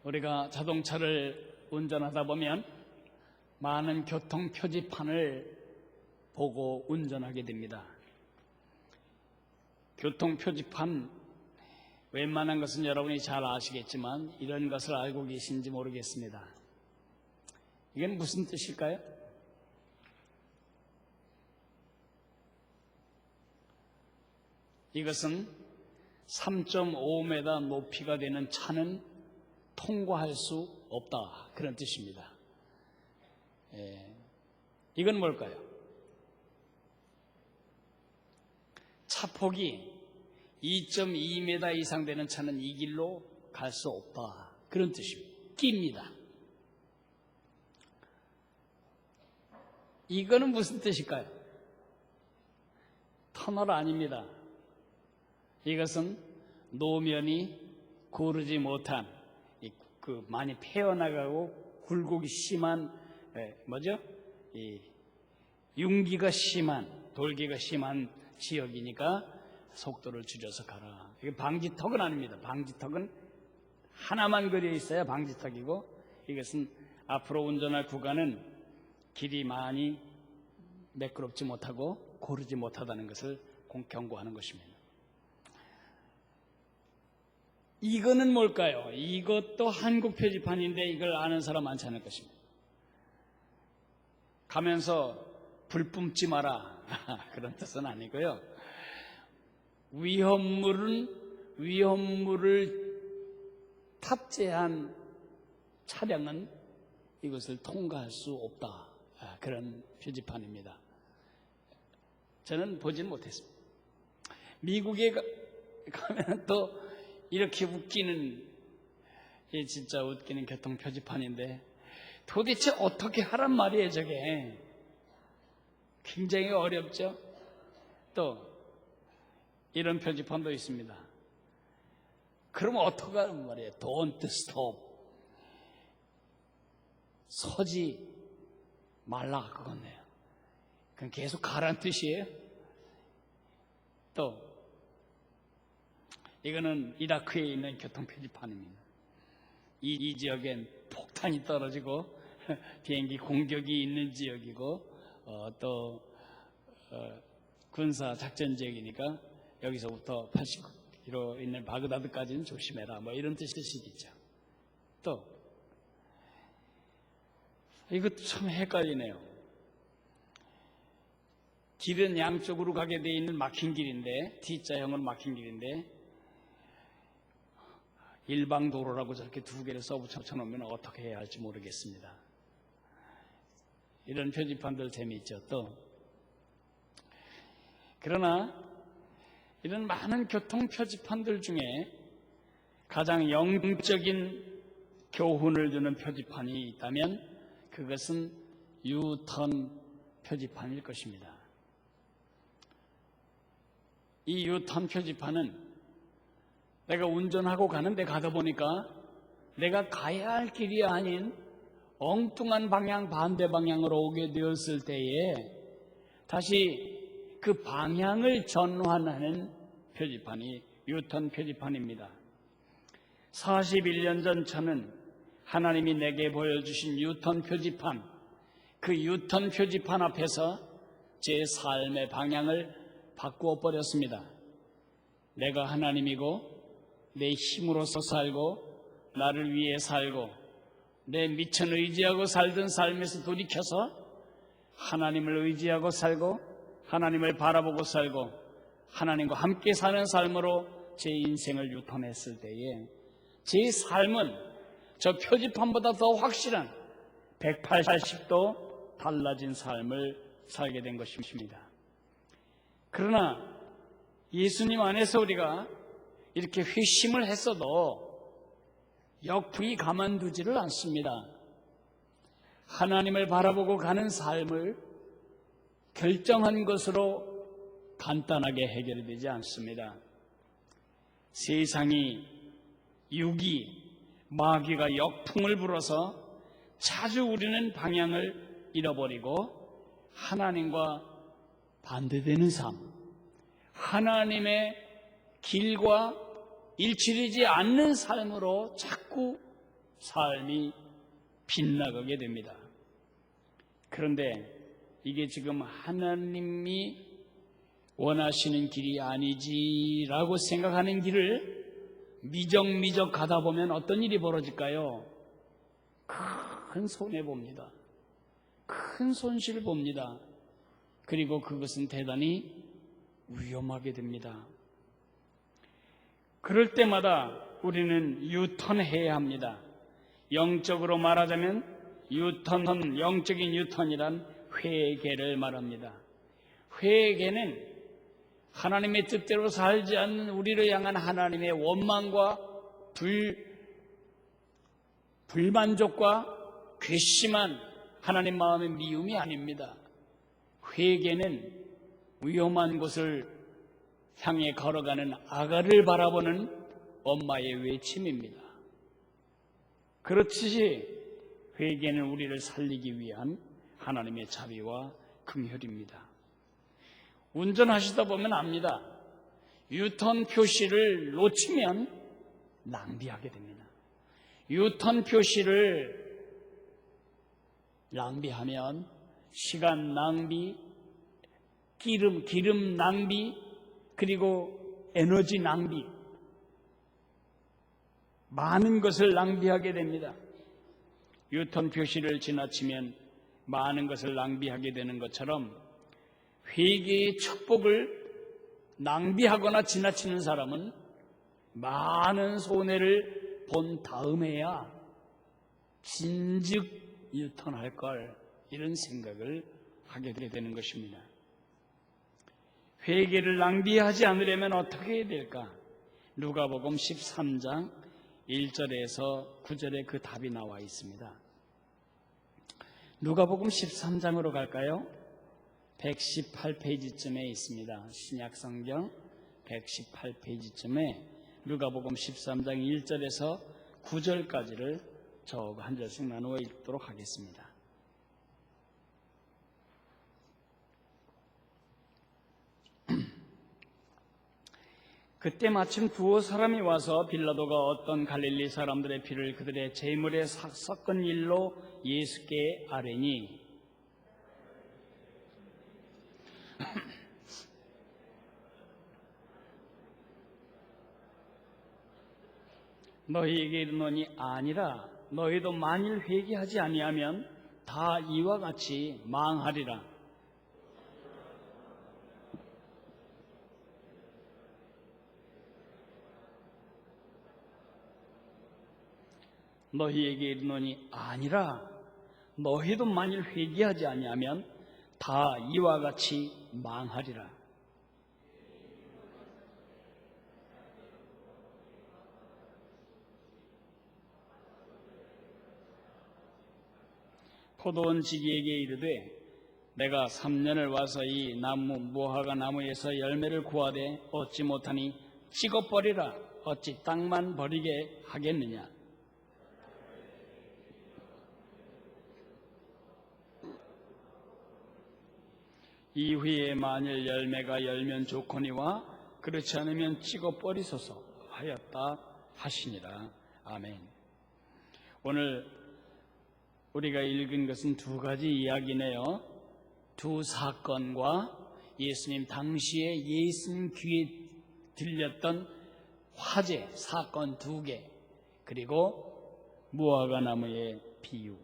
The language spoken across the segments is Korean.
우리가 자동차를 운전하다 보면 많은 교통 표지판을 보고 운전하게 됩니다. 교통 표지판 웬만한 것은 여러분이 잘 아시겠지만 이런 것을 알고 계신지 모르겠습니다. 이건 무슨 뜻일까요? 이것은 3.5m 높이가 되는 차는 통과할 수 없다, 그런 뜻입니다. 이건 뭘까요? 차폭이 2.2m 이상 되는 차는 이 길로 갈 수 없다, 그런 뜻입니다. 끼입니다. 이거는 무슨 뜻일까요? 터널 아닙니다. 이것은 노면이 고르지 못한 많이 패어나가고 굴곡이 심한 융기가 심한, 돌기가 심한 지역이니까 속도를 줄여서 가라. 이게 방지턱은 아닙니다. 방지턱은 하나만 그려 있어야 방지턱이고, 이것은 앞으로 운전할 구간은 길이 많이 매끄럽지 못하고 고르지 못하다는 것을 경고하는 것입니다. 이거는 뭘까요? 이것도 한국 표지판인데 이걸 아는 사람 많지 않을 것입니다. 가면서 불 뿜지 마라, 그런 뜻은 아니고요. 위험물을 탑재한 차량은 이것을 통과할 수 없다, 그런 표지판입니다. 저는 보진 못했습니다. 미국에 가면 또 이렇게 웃기는, 진짜 웃기는 교통 표지판인데 도대체 어떻게 하란 말이에요, 저게. 굉장히 어렵죠. 또 이런 표지판도 있습니다. 그러면 어떻게 하란 말이에요? Don't stop. 서지 말라, 그건데요. 그럼 계속 가란 뜻이에요. 또 이거는 이라크에 있는 교통 표지판입니다. 이 지역엔 폭탄이 떨어지고 비행기 공격이 있는 지역이고 또 군사 작전 지역이니까 여기서부터 80km 있는 바그다드까지는 조심해라, 이런 뜻이겠죠. 또 이것도 참 헷갈리네요. 길은 양쪽으로 가게 돼 있는 막힌 길인데, T자형은 막힌 길인데 일방도로라고 저렇게 두 개를 써붙여 놓으면 어떻게 해야 할지 모르겠습니다. 이런 표지판들 재미있죠. 또 그러나 이런 많은 교통 표지판들 중에 가장 영적인 교훈을 주는 표지판이 있다면 그것은 유턴 표지판일 것입니다. 이 유턴 표지판은 내가 운전하고 가는데 가다 보니까 내가 가야 할 길이 아닌 엉뚱한 방향, 반대 방향으로 오게 되었을 때에 다시 그 방향을 전환하는 표지판이 유턴 표지판입니다. 41년 전 저는 하나님이 내게 보여주신 유턴 표지판, 그 유턴 표지판 앞에서 제 삶의 방향을 바꾸어 버렸습니다. 내가 하나님이고 내 힘으로서 살고 나를 위해 살고 내 미천 의지하고 살던 삶에서 돌이켜서 하나님을 의지하고 살고 하나님을 바라보고 살고 하나님과 함께 사는 삶으로 제 인생을 유턴했을 때에 제 삶은 저 표지판보다 더 확실한 180도 달라진 삶을 살게 된 것입니다. 그러나 예수님 안에서 우리가 이렇게 회심을 했어도 역풍이 가만두지를 않습니다. 하나님을 바라보고 가는 삶을 결정한 것으로 간단하게 해결이 되지 않습니다. 세상이, 육이, 마귀가 역풍을 불어서 자주 우리는 방향을 잃어버리고 하나님과 반대되는 삶, 하나님의 길과 일치되지 않는 삶으로 자꾸 삶이 빗나가게 됩니다. 그런데 이게 지금 하나님이 원하시는 길이 아니지라고 생각하는 길을 미적미적 가다 보면 어떤 일이 벌어질까요? 큰 손해봅니다. 큰 손실을 봅니다. 그리고 그것은 대단히 위험하게 됩니다. 그럴 때마다 우리는 유턴해야 합니다. 영적으로 말하자면 영적인 유턴이란 회개를 말합니다. 회개는 하나님의 뜻대로 살지 않는 우리를 향한 하나님의 원망과 불만족과 괘씸한 하나님 마음의 미움이 아닙니다. 회개는 위험한 곳을 향해 걸어가는 아가를 바라보는 엄마의 외침입니다. 그렇듯이 회개는 우리를 살리기 위한 하나님의 자비와 긍휼입니다. 운전하시다 보면 압니다. 유턴 표시를 놓치면 낭비하게 됩니다. 유턴 표시를 낭비하면 시간 낭비, 기름 낭비, 그리고 에너지 낭비, 많은 것을 낭비하게 됩니다. 유턴 표시를 지나치면 많은 것을 낭비하게 되는 것처럼 회개의 축복을 낭비하거나 지나치는 사람은 많은 손해를 본 다음에야 진즉 유턴할 걸, 이런 생각을 하게 되는 것입니다. 회개를 낭비하지 않으려면 어떻게 해야 될까? 누가복음 13장 1절에서 9절에 그 답이 나와 있습니다. 누가복음 13장으로 갈까요? 118페이지쯤에 있습니다. 신약성경 118페이지쯤에 누가복음 13장 1절에서 9절까지를 저하고 한 절씩 나누어 읽도록 하겠습니다. 그때 마침 두어 사람이 와서 빌라도가 어떤 갈릴리 사람들의 피를 그들의 제물에 섞은 일로 예수께 아뢰니 너희에게 이르노니 아니라 너희도 만일 회개하지 아니하면 다 이와 같이 망하리라. 너희에게 이르노니 아니라 너희도 만일 회개하지 아니하면 다 이와 같이 망하리라. 포도원 지기에게 이르되 내가 3년을 와서 이 나무 무화과 나무에서 열매를 구하되 얻지 못하니 찍어버리라. 어찌 땅만 버리게 하겠느냐. 이후에 만일 열매가 열면 좋거니와 그렇지 않으면 찍어버리소서 하였다 하시니라. 아멘. 오늘 우리가 읽은 것은 두 가지 이야기네요. 두 사건과 예수님 당시에 예수님 귀에 들렸던 화제 사건 두 개, 그리고 무화과 나무의 비유.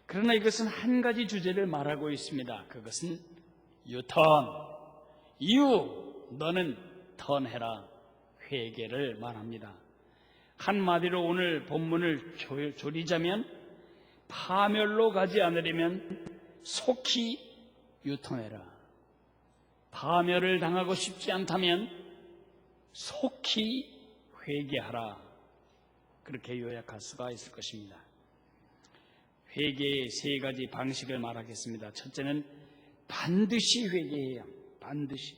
그러나 이것은 한 가지 주제를 말하고 있습니다. 그것은 유턴, 너는 턴해라, 회개를 말합니다. 한마디로 오늘 본문을 조리자면 파멸로 가지 않으려면 속히 유턴해라. 파멸을 당하고 싶지 않다면 속히 회개하라. 그렇게 요약할 수가 있을 것입니다. 회개의 세 가지 방식을 말하겠습니다. 첫째는 반드시 회개해야 합니다. 반드시.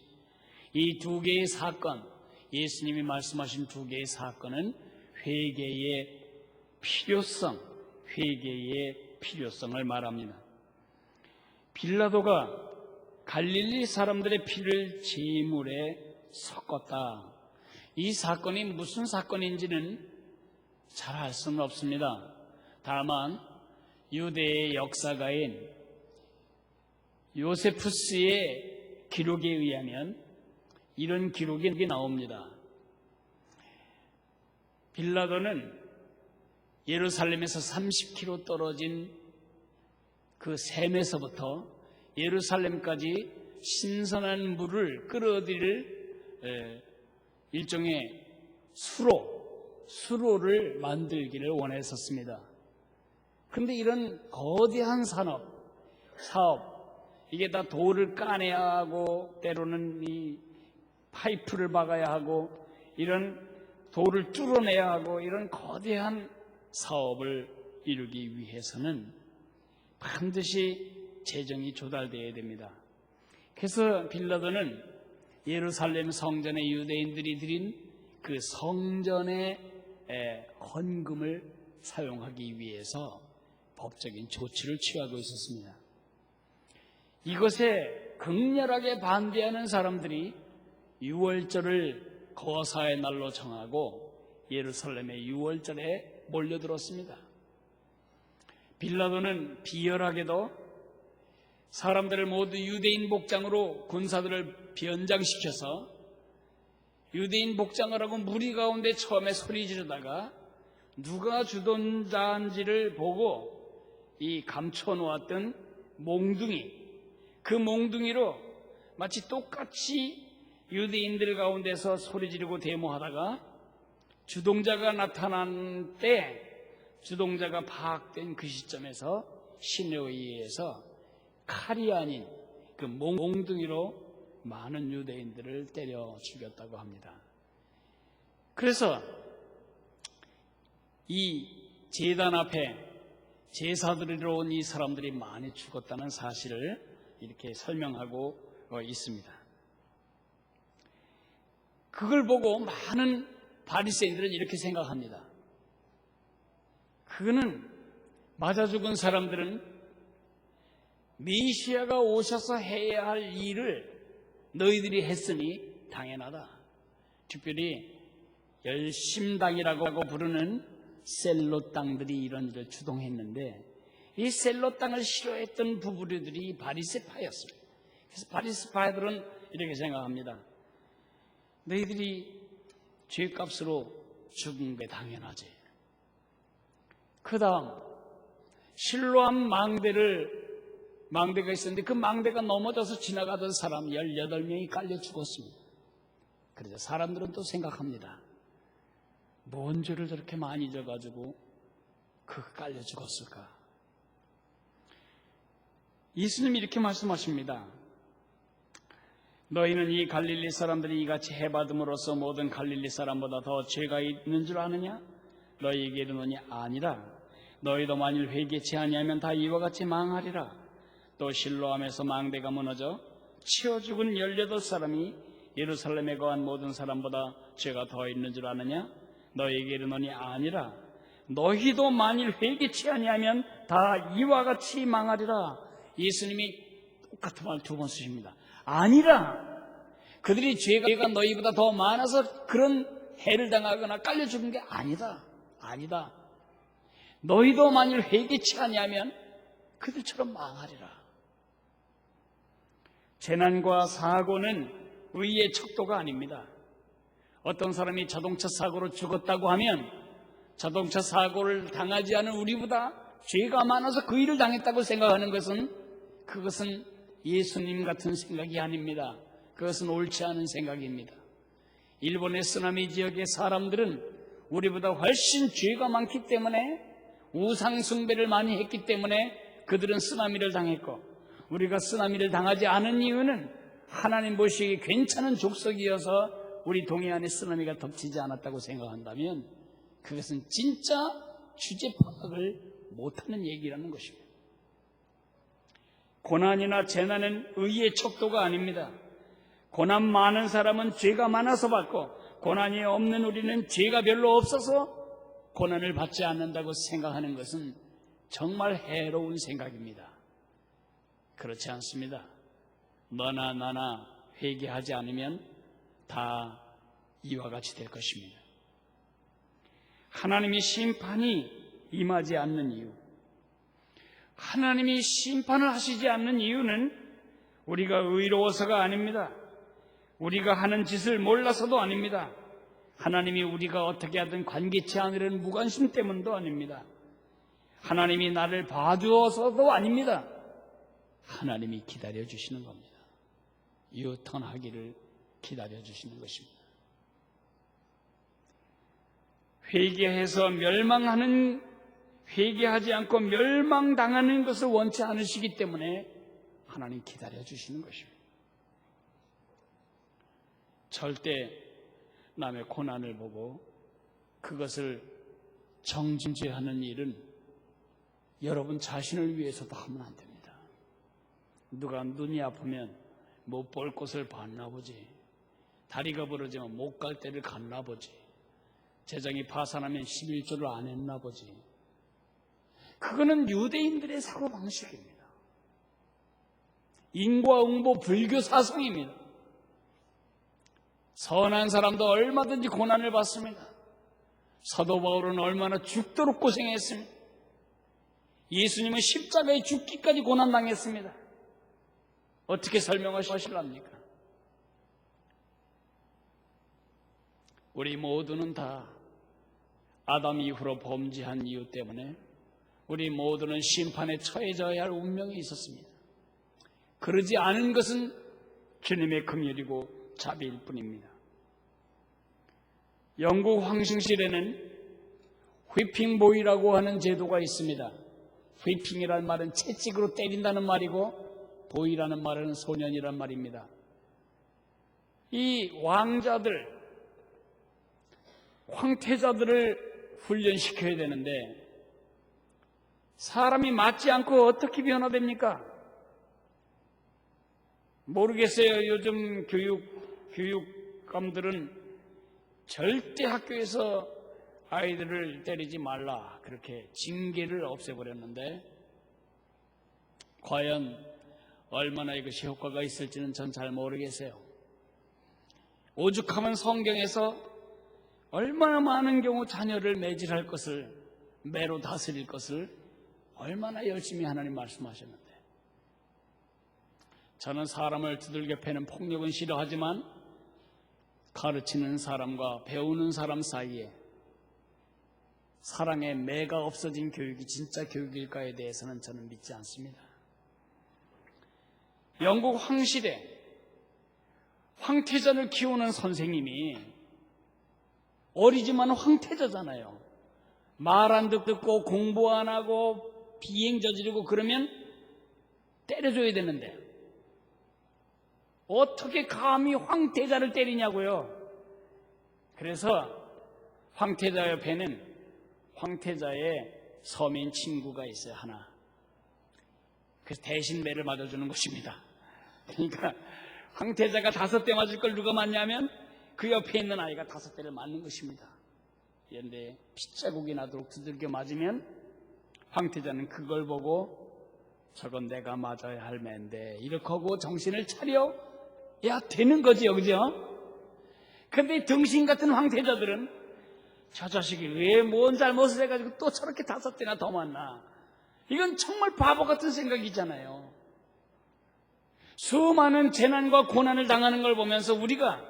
이 두 개의 사건, 예수님이 말씀하신 두 개의 사건은 회개의 필요성을 말합니다. 빌라도가 갈릴리 사람들의 피를 제물에 섞었다. 이 사건이 무슨 사건인지는 잘 알 수는 없습니다. 다만 유대의 역사가인 요세푸스의 기록에 의하면 이런 기록이 나옵니다. 빌라도는 예루살렘에서 30km 떨어진 그 샘에서부터 예루살렘까지 신선한 물을 끌어들일 일종의 수로를 만들기를 원했었습니다. 그런데 이런 거대한 사업, 이게 다 돌을 까내야 하고 때로는 이 파이프를 박아야 하고 이런 돌을 뚫어내야 하고 이런 거대한 사업을 이루기 위해서는 반드시 재정이 조달되어야 됩니다. 그래서 빌라도는 예루살렘 성전에 유대인들이 드린 그 성전의 헌금을 사용하기 위해서 법적인 조치를 취하고 있었습니다. 이것에 극렬하게 반대하는 사람들이 유월절을 거사의 날로 정하고 예루살렘의 유월절에 몰려들었습니다. 빌라도는 비열하게도 사람들을 모두 유대인 복장으로 군사들을 변장시켜서 유대인 복장을 하고 무리 가운데 처음에 소리 지르다가 누가 주던 자인지를 보고 이 감춰놓았던 그 몽둥이로 마치 똑같이 유대인들 가운데서 소리 지르고 데모하다가 주동자가 나타난 때 주동자가 파악된 그 시점에서 신에 의해서 칼이 아닌 그 몽둥이로 많은 유대인들을 때려 죽였다고 합니다. 그래서 이 제단 앞에 제사드리러 온 이 사람들이 많이 죽었다는 사실을 이렇게 설명하고 있습니다. 그걸 보고 많은 바리새인들은 이렇게 생각합니다. 그거는 맞아 죽은 사람들은 메시아가 오셔서 해야 할 일을 너희들이 했으니 당연하다. 특별히 열심당이라고 부르는 셀로 땅들이 이런 일을 주동했는데 이 셀로 땅을 싫어했던 부부들이 바리새파였어요. 그래서 바리새파들은 이렇게 생각합니다. 너희들이 죄값으로 죽은 게 당연하지. 그 다음 실로암 망대가 있었는데 그 망대가 넘어져서 지나가던 사람 18명이 깔려 죽었습니다. 그래서 사람들은 또 생각합니다. 뭔 죄를 저렇게 많이 져가지고 깔려 죽었을까? 예수님이 이렇게 말씀하십니다. 너희는 이 갈릴리 사람들이 이같이 해받음으로써 모든 갈릴리 사람보다 더 죄가 있는 줄 아느냐? 너희에게 이르노니 아니라. 너희도 만일 회개치 아니하면 다 이와 같이 망하리라. 또 실로암에서 망대가 무너져 치어 죽은 18사람이 예루살렘에 거한 모든 사람보다 죄가 더 있는 줄 아느냐? 너희에게 이르노니 아니라. 너희도 만일 회개치 아니하면 다 이와 같이 망하리라. 예수님이 똑같은 말 2번 쓰십니다. 아니라. 그들이 죄가 너희보다 더 많아서 그런 해를 당하거나 깔려 죽은 게 아니다. 너희도 만일 회개치 아니하면 그들처럼 망하리라. 재난과 사고는 의의 척도가 아닙니다. 어떤 사람이 자동차 사고로 죽었다고 하면 자동차 사고를 당하지 않은 우리보다 죄가 많아서 그 일을 당했다고 생각하는 그것은 예수님 같은 생각이 아닙니다. 그것은 옳지 않은 생각입니다. 일본의 쓰나미 지역의 사람들은 우리보다 훨씬 죄가 많기 때문에 우상 숭배를 많이 했기 때문에 그들은 쓰나미를 당했고 우리가 쓰나미를 당하지 않은 이유는 하나님 보시기에 괜찮은 족속이어서 우리 동해안에 쓰나미가 덮치지 않았다고 생각한다면 그것은 진짜 주제 파악을 못하는 얘기라는 것입니다. 고난이나 재난은 의의 척도가 아닙니다. 고난 많은 사람은 죄가 많아서 받고 고난이 없는 우리는 죄가 별로 없어서 고난을 받지 않는다고 생각하는 것은 정말 해로운 생각입니다. 그렇지 않습니다. 너나 나나 회개하지 않으면 다 이와 같이 될 것입니다. 하나님의 심판이 임하지 않는 이유, 하나님이 심판을 하시지 않는 이유는 우리가 의로워서가 아닙니다. 우리가 하는 짓을 몰라서도 아닙니다. 하나님이 우리가 어떻게 하든 관계치 않으려는 무관심 때문도 아닙니다. 하나님이 나를 봐주어서도 아닙니다. 하나님이 기다려주시는 겁니다. 유턴하기를 기다려주시는 것입니다. 회개해서 회개하지 않고 멸망당하는 것을 원치 않으시기 때문에 하나님 기다려주시는 것입니다. 절대 남의 고난을 보고 그것을 정죄하는 일은 여러분 자신을 위해서도 하면 안 됩니다. 누가 눈이 아프면 못 볼 곳을 봤나 보지, 다리가 부러지면 못 갈 데를 갔나 보지, 재정이 파산하면 11조를 안 했나 보지. 그거는 유대인들의 사고방식입니다. 인과응보 불교 사상입니다. 선한 사람도 얼마든지 고난을 받습니다. 사도 바울은 얼마나 죽도록 고생했습니다. 예수님은 십자가에 죽기까지 고난당했습니다. 어떻게 설명하실랍니까? 우리 모두는 다 아담 이후로 범죄한 이유 때문에 우리 모두는 심판에 처해져야 할 운명이 있었습니다. 그러지 않은 것은 주님의 긍휼이고 자비일 뿐입니다. 영국 황실에는 휘핑보이라고 하는 제도가 있습니다. 휘핑이라는 말은 채찍으로 때린다는 말이고 보이라는 말은 소년이란 말입니다. 이 왕자들, 황태자들을 훈련시켜야 되는데 사람이 맞지 않고 어떻게 변화됩니까? 모르겠어요. 요즘 교육감들은 절대 학교에서 아이들을 때리지 말라 그렇게 징계를 없애버렸는데 과연 얼마나 이것이 효과가 있을지는 전 잘 모르겠어요. 오죽하면 성경에서 얼마나 많은 경우 자녀를 매질할 것을, 매로 다스릴 것을 얼마나 열심히 하나님 말씀하셨는데, 저는 사람을 두들겨 패는 폭력은 싫어하지만 가르치는 사람과 배우는 사람 사이에 사랑의 매가 없어진 교육이 진짜 교육일까에 대해서는 저는 믿지 않습니다. 영국 황실에 황태자를 키우는 선생님이 어리지만 황태자잖아요. 말 안 듣고 공부 안 하고 비행 저지르고 그러면 때려줘야 되는데 어떻게 감히 황태자를 때리냐고요. 그래서 황태자 옆에는 황태자의 서민 친구가 있어요, 하나. 그래서 대신 매를 맞아주는 것입니다. 그러니까 황태자가 5대 맞을 걸 누가 맞냐면 그 옆에 있는 아이가 5대를 맞는 것입니다. 그런데 핏자국이 나도록 두들겨 맞으면 황태자는 그걸 보고 저건 내가 맞아야 할 매인데 이렇게 하고 정신을 차려 야 되는 거지요, 그죠? 그런데 등신 같은 황태자들은 저 자식이 왜 뭔 잘못을 해가지고 또 저렇게 5대나 더 맞나? 이건 정말 바보 같은 생각이잖아요. 수많은 재난과 고난을 당하는 걸 보면서 우리가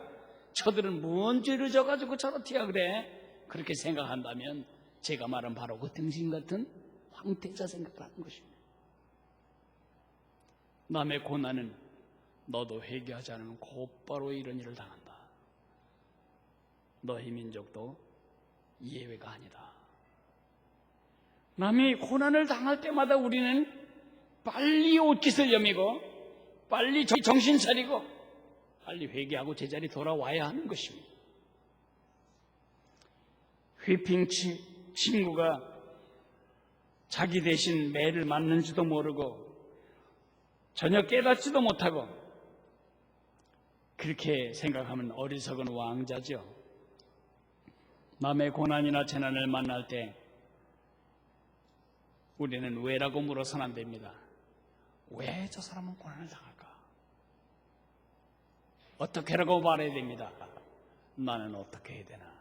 저들은 뭔 죄를 져가지고 저렇게야 그래? 그렇게 생각한다면 제가 말한 바로 그 등신 같은 황태자 생각을 하는 것입니다. 남의 고난은 너도 회개하지 않으면 곧바로 이런 일을 당한다. 너희 민족도 예외가 아니다. 남이 고난을 당할 때마다 우리는 빨리 옷깃을 여미고 빨리 정신 차리고 빨리 회개하고 제자리 돌아와야 하는 것입니다. 휘핑 친구가 자기 대신 매를 맞는지도 모르고 전혀 깨닫지도 못하고 그렇게 생각하면 어리석은 왕자죠. 남의 고난이나 재난을 만날 때 우리는 왜라고 물어서는 안 됩니다. 왜 저 사람은 고난을 당할까? 어떻게 하라고 말해야 됩니다. 나는 어떻게 해야 되나?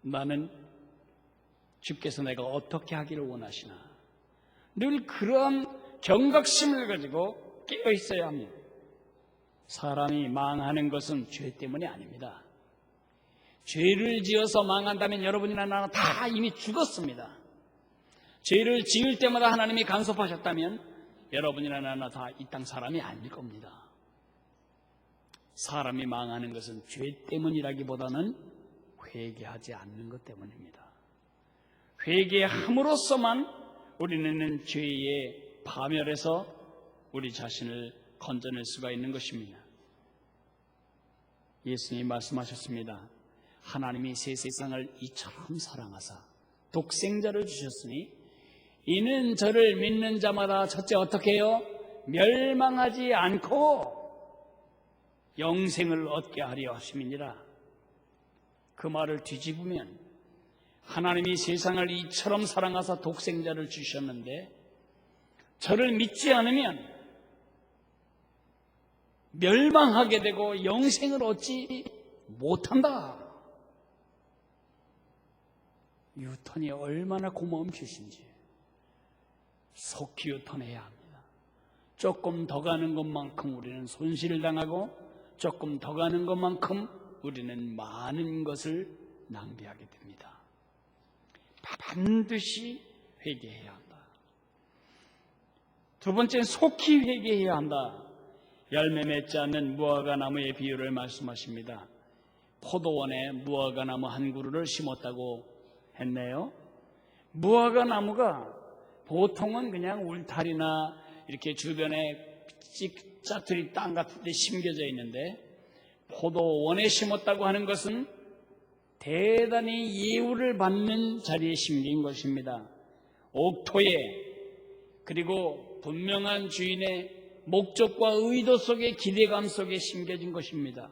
나는 주께서 내가 어떻게 하기를 원하시나? 늘 그런 경각심을 가지고 깨어 있어야 합니다. 사람이 망하는 것은 죄 때문이 아닙니다. 죄를 지어서 망한다면 여러분이나 나는 다 이미 죽었습니다. 죄를 지을 때마다 하나님이 간섭하셨다면 여러분이나 나나 다 이 땅 사람이 아닐 겁니다. 사람이 망하는 것은 죄 때문이라기보다는 회개하지 않는 것 때문입니다. 회개함으로써만 우리는 죄의 파멸에서 우리 자신을 건져낼 수가 있는 것입니다. 예수님이 말씀하셨습니다. 하나님이 새 세상을 이처럼 사랑하사 독생자를 주셨으니 이는 저를 믿는 자마다 첫째 어떻게 해요? 멸망하지 않고 영생을 얻게 하려 하심이니라. 그 말을 뒤집으면 하나님이 세상을 이처럼 사랑하사 독생자를 주셨는데 저를 믿지 않으면 멸망하게 되고 영생을 얻지 못한다. 유턴이 얼마나 고마운 뜻인지 속히 유턴해야 합니다. 조금 더 가는 것만큼 우리는 손실을 당하고 조금 더 가는 것만큼 우리는 많은 것을 낭비하게 됩니다. 반드시 회개해야 한다. 두 번째는 속히 회개해야 한다. 열매 맺지 않는 무화과 나무의 비유를 말씀하십니다. 포도원에 무화과 나무 한 그루를 심었다고 했네요. 무화과 나무가 보통은 그냥 울타리나 이렇게 주변에 짜투리 땅 같은 데 심겨져 있는데 포도원에 심었다고 하는 것은 대단히 예우를 받는 자리에 심긴 것입니다. 옥토에 그리고 분명한 주인의 목적과 의도 속에 기대감 속에 심겨진 것입니다.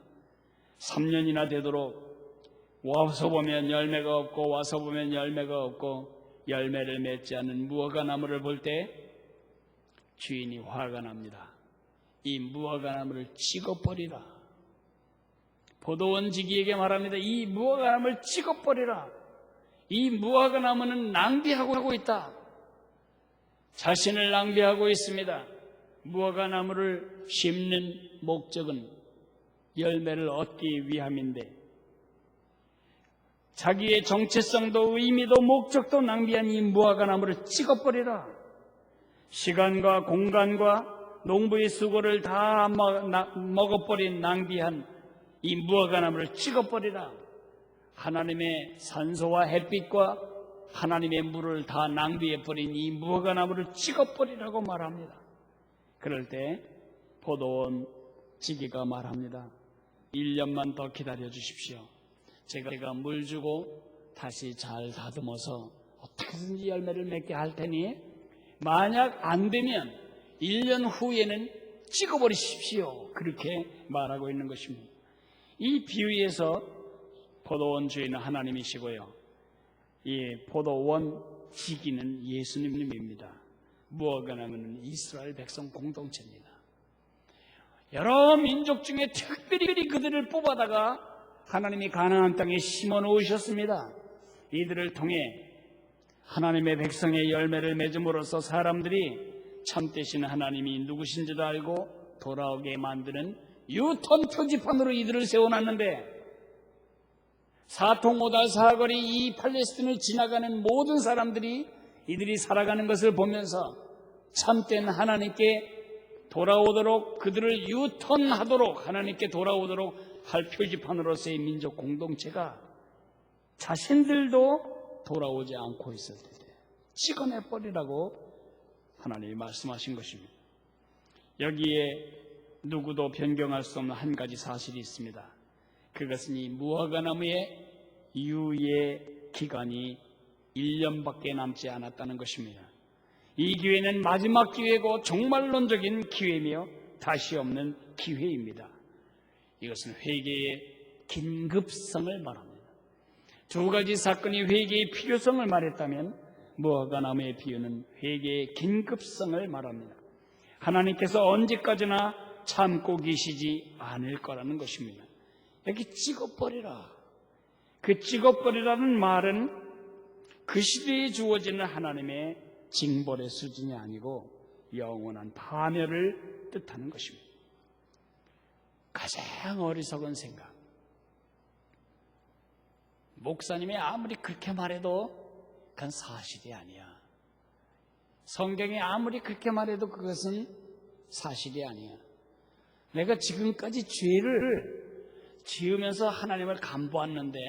3년이나 되도록 와서 보면 열매가 없고 와서 보면 열매가 없고 열매를 맺지 않는 무화과 나무를 볼 때 주인이 화가 납니다. 이 무화과 나무를 찍어버리라. 포도원 지기에게 말합니다. 이 무화과 나무를 찍어버리라. 이 무화과 나무는 낭비하고 있다. 자신을 낭비하고 있습니다. 무화과 나무를 심는 목적은 열매를 얻기 위함인데 자기의 정체성도 의미도 목적도 낭비한 이 무화과 나무를 찍어버리라. 시간과 공간과 농부의 수고를 다 먹어버린 낭비한 이 무화과 나무를 찍어버리라. 하나님의 산소와 햇빛과 하나님의 물을 다 낭비해버린 이 무화과 나무를 찍어버리라고 말합니다. 그럴 때 포도원 지기가 말합니다. 1년만 더 기다려 주십시오. 제가 물 주고 다시 잘 다듬어서 어떻게든지 열매를 맺게 할 테니 만약 안 되면 1년 후에는 찍어버리십시오. 그렇게 말하고 있는 것입니다. 이 비유에서 포도원 주인은 하나님이시고요. 이 포도원 지기는 예수님입니다. 무화과 나무는 이스라엘 백성 공동체입니다. 여러 민족 중에 특별히 그들을 뽑아다가 하나님이 가나안 땅에 심어 놓으셨습니다. 이들을 통해 하나님의 백성의 열매를 맺음으로써 사람들이 참되신 하나님이 누구신지도 알고 돌아오게 만드는 유턴 표지판으로 이들을 세워놨는데 사통오다 사거리 이 팔레스틴을 지나가는 모든 사람들이 이들이 살아가는 것을 보면서 참된 하나님께 돌아오도록 그들을 유턴하도록 하나님께 돌아오도록 할 표지판으로서의 민족 공동체가 자신들도 돌아오지 않고 있을 때 찍어내버리라고 하나님이 말씀하신 것입니다. 여기에 누구도 변경할 수 없는 한 가지 사실이 있습니다. 그것은 이 무화과 나무의 유예 기간이 1년밖에 남지 않았다는 것입니다. 이 기회는 마지막 기회고 종말론적인 기회며 다시 없는 기회입니다. 이것은 회개의 긴급성을 말합니다. 두 가지 사건이 회개의 필요성을 말했다면 무화과 나무의 비유는 회개의 긴급성을 말합니다. 하나님께서 언제까지나 참고 계시지 않을 거라는 것입니다. 여기 찍어버리라. 그 찍어버리라는 말은 그 시대에 주어지는 하나님의 징벌의 수준이 아니고 영원한 파멸을 뜻하는 것입니다. 가장 어리석은 생각. 목사님이 아무리 그렇게 말해도 그건 사실이 아니야. 성경이 아무리 그렇게 말해도 그것은 사실이 아니야. 내가 지금까지 죄를 지으면서 하나님을 간보았는데,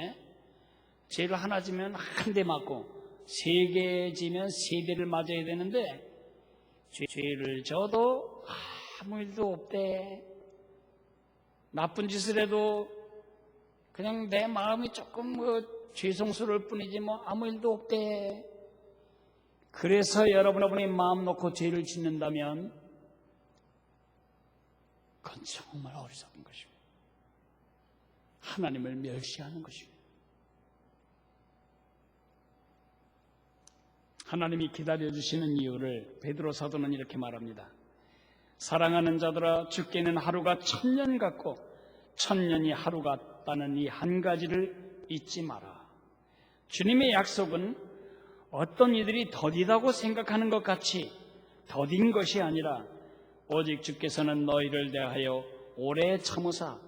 죄를 하나 지면 한 대 맞고 3개 지면 3대를 맞아야 되는데, 죄를 져도 아무 일도 없대. 나쁜 짓을 해도 그냥 내 마음이 조금 죄송스러울 뿐이지 아무 일도 없대. 그래서 여러분이 마음 놓고 죄를 짓는다면 그건 정말 어리석은 것입니다. 하나님을 멸시하는 것입니다. 하나님이 기다려주시는 이유를 베드로 사도는 이렇게 말합니다. 사랑하는 자들아, 주께는 하루가 1000년 같고 1000년이 하루 같다는 이 한 가지를 잊지 마라. 주님의 약속은 어떤 이들이 더디다고 생각하는 것 같이 더딘 것이 아니라 오직 주께서는 너희를 대하여 오래 참으사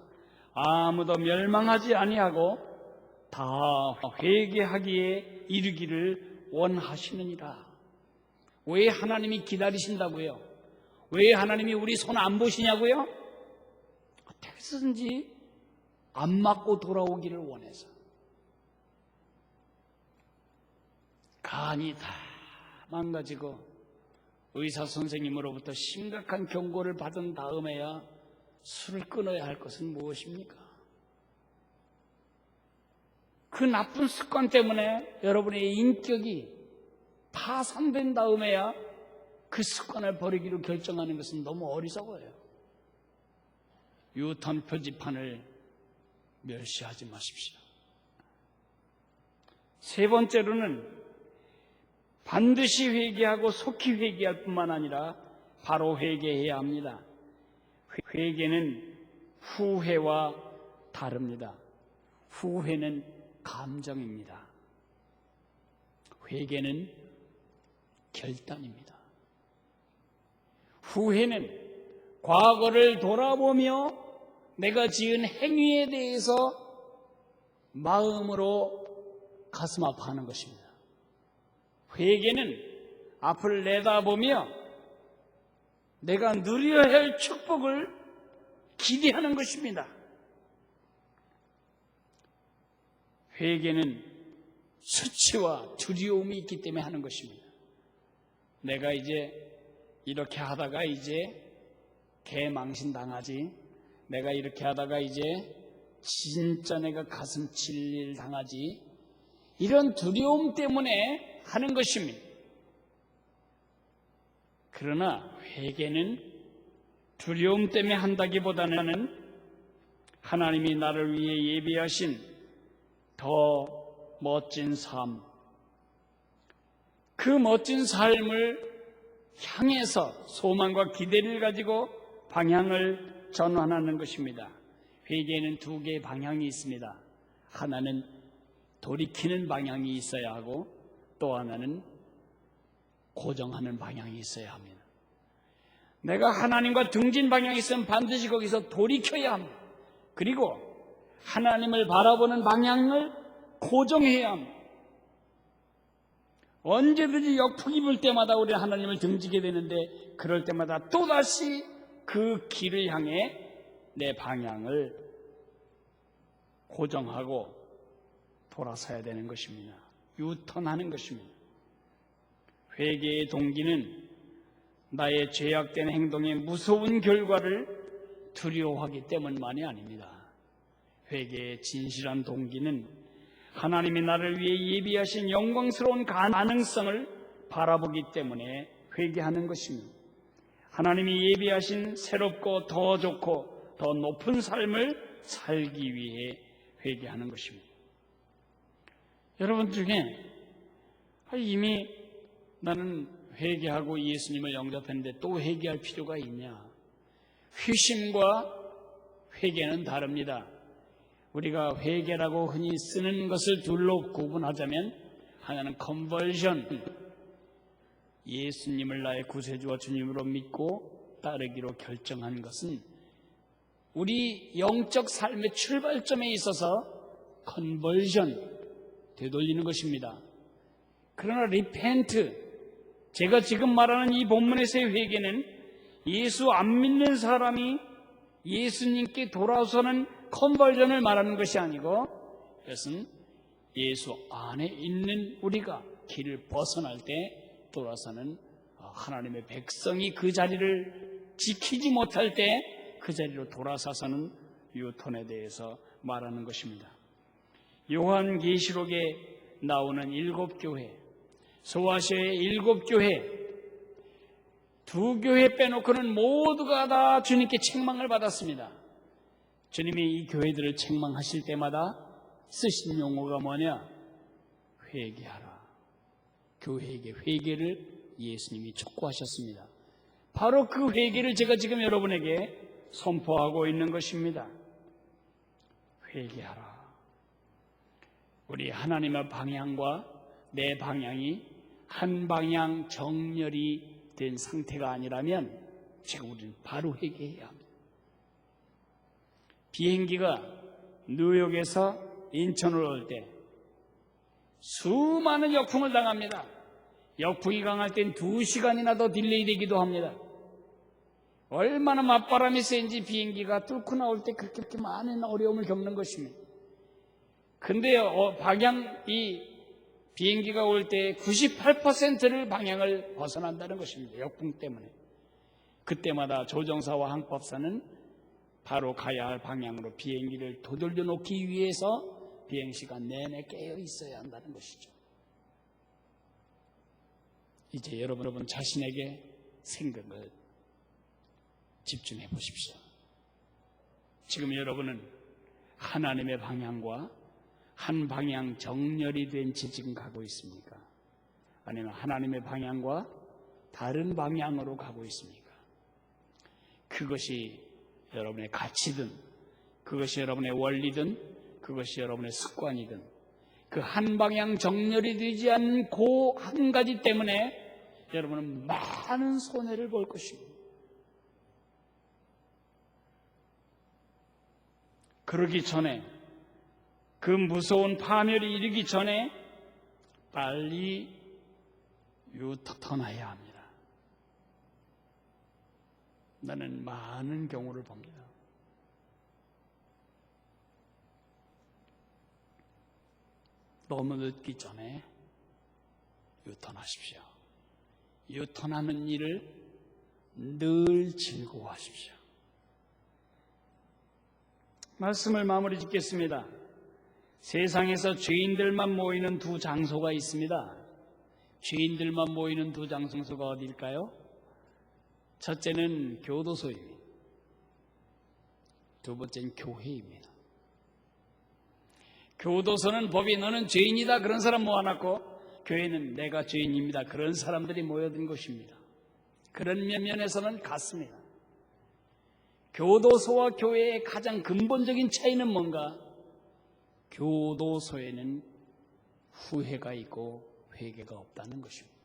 아무도 멸망하지 아니하고 다 회개하기에 이르기를 원하시느니라. 왜 하나님이 기다리신다고요? 왜 하나님이 우리 손 안 보시냐고요? 어떻게든지 안 맞고 돌아오기를 원해서. 간이 다 망가지고 의사 선생님으로부터 심각한 경고를 받은 다음에야 술을 끊어야 할 것은 무엇입니까? 그 나쁜 습관 때문에 여러분의 인격이 파산된 다음에야 그 습관을 버리기로 결정하는 것은 너무 어리석어요. 유턴 표지판을 멸시하지 마십시오. 세 번째로는 반드시 회개하고 속히 회개할 뿐만 아니라 바로 회개해야 합니다. 회개는 후회와 다릅니다. 후회는 감정입니다. 회개는 결단입니다. 후회는 과거를 돌아보며 내가 지은 행위에 대해서 마음으로 가슴 아파하는 것입니다. 회개는 앞을 내다보며 내가 누려야 할 축복을 기대하는 것입니다. 회개는 수치와 두려움이 있기 때문에 하는 것입니다. 내가 이제 이렇게 하다가 이제 개망신 당하지, 내가 이렇게 하다가 이제 진짜 내가 가슴 찔릴 당하지, 이런 두려움 때문에 하는 것입니다. 그러나 회개는 두려움 때문에 한다기보다는 하나님이 나를 위해 예비하신 더 멋진 삶, 그 멋진 삶을 향해서 소망과 기대를 가지고 방향을 전환하는 것입니다. 회개에는 2개의 방향이 있습니다. 하나는 돌이키는 방향이 있어야 하고 또 하나는 고정하는 방향이 있어야 합니다. 내가 하나님과 등진 방향이 있으면 반드시 거기서 돌이켜야 합니다. 그리고 하나님을 바라보는 방향을 고정해야 합니다. 언제든지 역풍이 불 때마다 우리 하나님을 등지게 되는데, 그럴 때마다 또다시 그 길을 향해 내 방향을 고정하고 돌아서야 되는 것입니다. 유턴하는 것입니다. 회개의 동기는 나의 죄악된 행동의 무서운 결과를 두려워하기 때문만이 아닙니다. 회개의 진실한 동기는 하나님이 나를 위해 예비하신 영광스러운 가능성을 바라보기 때문에 회개하는 것입니다. 하나님이 예비하신 새롭고 더 좋고 더 높은 삶을 살기 위해 회개하는 것입니다. 여러분 중에 이미 나는 회개하고 예수님을 영접했는데 또 회개할 필요가 있냐? 회심과 회개는 다릅니다. 우리가 회개라고 흔히 쓰는 것을 둘로 구분하자면, 하나는 컨버전, 예수님을 나의 구세주와 주님으로 믿고 따르기로 결정한 것은 우리 영적 삶의 출발점에 있어서 컨버전, 되돌리는 것입니다. 그러나 리펜트, 제가 지금 말하는 이 본문에서의 회개는 예수 안 믿는 사람이 예수님께 돌아서는 컨버전을 말하는 것이 아니고, 이것은 예수 안에 있는 우리가 길을 벗어날 때 돌아서는, 하나님의 백성이 그 자리를 지키지 못할 때 그 자리로 돌아서서는 유턴에 대해서 말하는 것입니다. 요한계시록에 나오는 7교회, 소아시아의 7교회, 2교회 빼놓고는 모두가 다 주님께 책망을 받았습니다. 주님이 이 교회들을 책망하실 때마다 쓰신 용어가 뭐냐? 회개하라. 교회에게 회개를 예수님이 촉구하셨습니다. 바로 그 회개를 제가 지금 여러분에게 선포하고 있는 것입니다. 회개하라. 우리 하나님의 방향과 내 방향이 한 방향 정렬이 된 상태가 아니라면 지금 우리는 바로 회개해야 합니다. 비행기가 뉴욕에서 인천으로 올 때 수많은 역풍을 당합니다. 역풍이 강할 땐 2시간이나 더 딜레이 되기도 합니다. 얼마나 맞바람이 센지 비행기가 뚫고 나올 때 그렇게 많은 어려움을 겪는 것입니다. 근데 이 비행기가 올 때 98%를 방향을 벗어난다는 것입니다. 역풍 때문에. 그때마다 조종사와 항법사는 바로 가야 할 방향으로 비행기를 되돌려 놓기 위해서 비행시간 내내 깨어 있어야 한다는 것이죠. 이제 여러분 자신에게 생각을 집중해 보십시오. 지금 여러분은 하나님의 방향과 한 방향 정렬이 된 채 지금 가고 있습니까? 아니면 하나님의 방향과 다른 방향으로 가고 있습니까? 그것이 여러분의 가치든, 그것이 여러분의 원리든, 그것이 여러분의 습관이든, 그 한 방향 정렬이 되지 않은 그 한 가지 때문에 여러분은 많은 손해를 볼 것입니다. 그러기 전에, 그 무서운 파멸이 이르기 전에 빨리 유턴해야 합니다. 나는 많은 경우를 봅니다. 너무 늦기 전에 유턴하십시오. 유턴하는 일을 늘 즐거워하십시오. 말씀을 마무리 짓겠습니다. 세상에서 죄인들만 모이는 두 장소가 있습니다. 죄인들만 모이는 두 장소가 어디일까요? 첫째는 교도소입니다. 두 번째는 교회입니다. 교도소는 법이 너는 죄인이다 그런 사람 모아놨고, 교회는 내가 죄인입니다 그런 사람들이 모여든 곳입니다. 그런 면에서는 같습니다. 교도소와 교회의 가장 근본적인 차이는 뭔가? 교도소에는 후회가 있고 회개가 없다는 것입니다.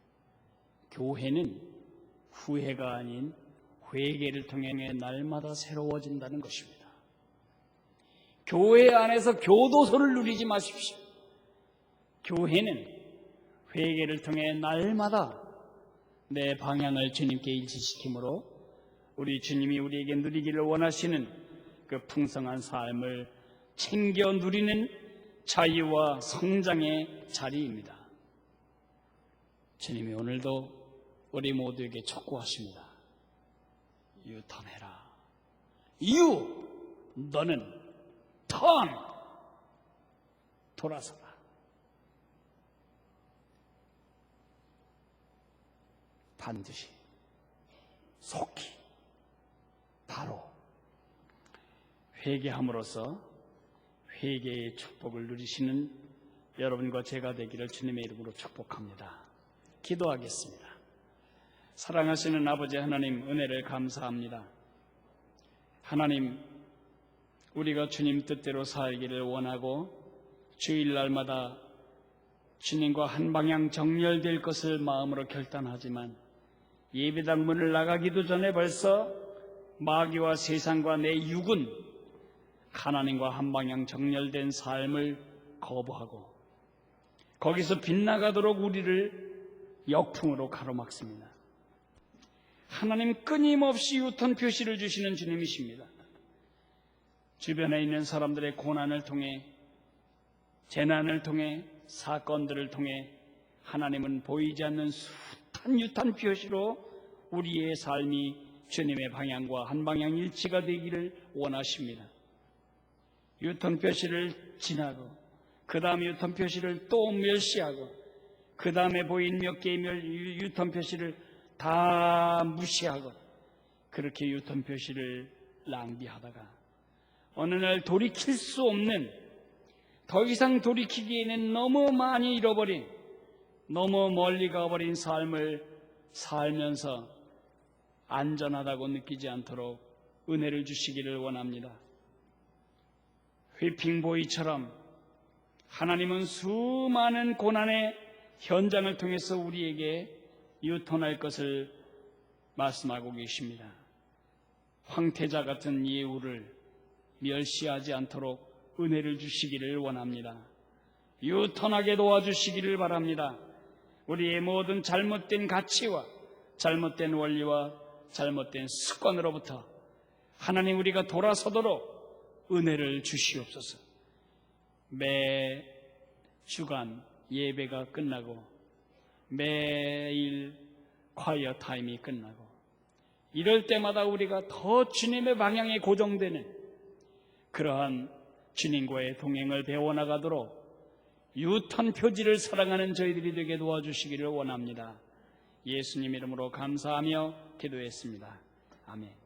교회는 후회가 아닌 회개를 통해 날마다 새로워진다는 것입니다. 교회 안에서 교도소를 누리지 마십시오. 교회는 회개를 통해 날마다 내 방향을 주님께 일치시키므로 우리 주님이 우리에게 누리기를 원하시는 그 풍성한 삶을 챙겨 누리는 자유와 성장의 자리입니다. 주님이 오늘도 우리 모두에게 촉구하십니다. 유턴해라. 너는 돌아서라. 반드시, 속히, 바로 회개함으로써 회개의 축복을 누리시는 여러분과 제가 되기를 주님의 이름으로 축복합니다. 기도하겠습니다. 사랑하시는 아버지 하나님, 은혜를 감사합니다. 하나님, 우리가 주님 뜻대로 살기를 원하고 주일날마다 주님과 한 방향 정렬될 것을 마음으로 결단하지만 예배당 문을 나가기도 전에 벌써 마귀와 세상과 내 육은 하나님과 한 방향 정렬된 삶을 거부하고 거기서 빗나가도록 우리를 역풍으로 가로막습니다. 하나님 끊임없이 유턴 표시를 주시는 주님이십니다. 주변에 있는 사람들의 고난을 통해, 재난을 통해, 사건들을 통해 하나님은 보이지 않는 숱한 유턴 표시로 우리의 삶이 주님의 방향과 한 방향 일치가 되기를 원하십니다. 유턴 표시를 지나고 그 다음 유턴 표시를 또 멸시하고 그 다음에 보인 몇 개의 유턴 표시를 다 무시하고 그렇게 유턴 표시를 낭비하다가 어느 날 돌이킬 수 없는, 더 이상 돌이키기에는 너무 많이 잃어버린, 너무 멀리 가버린 삶을 살면서 안전하다고 느끼지 않도록 은혜를 주시기를 원합니다. 휘핑보이처럼 하나님은 수많은 고난의 현장을 통해서 우리에게 유턴할 것을 말씀하고 계십니다. 황태자 같은 예우를 멸시하지 않도록 은혜를 주시기를 원합니다. 유턴하게 도와주시기를 바랍니다. 우리의 모든 잘못된 가치와 잘못된 원리와 잘못된 습관으로부터 하나님 우리가 돌아서도록 은혜를 주시옵소서. 매 주간 예배가 끝나고 매일 콰이어 타임이 끝나고 이럴 때마다 우리가 더 주님의 방향에 고정되는 그러한 주님과의 동행을 배워나가도록 유턴 표지를 사랑하는 저희들이 되게 도와주시기를 원합니다. 예수님 이름으로 감사하며 기도했습니다. 아멘.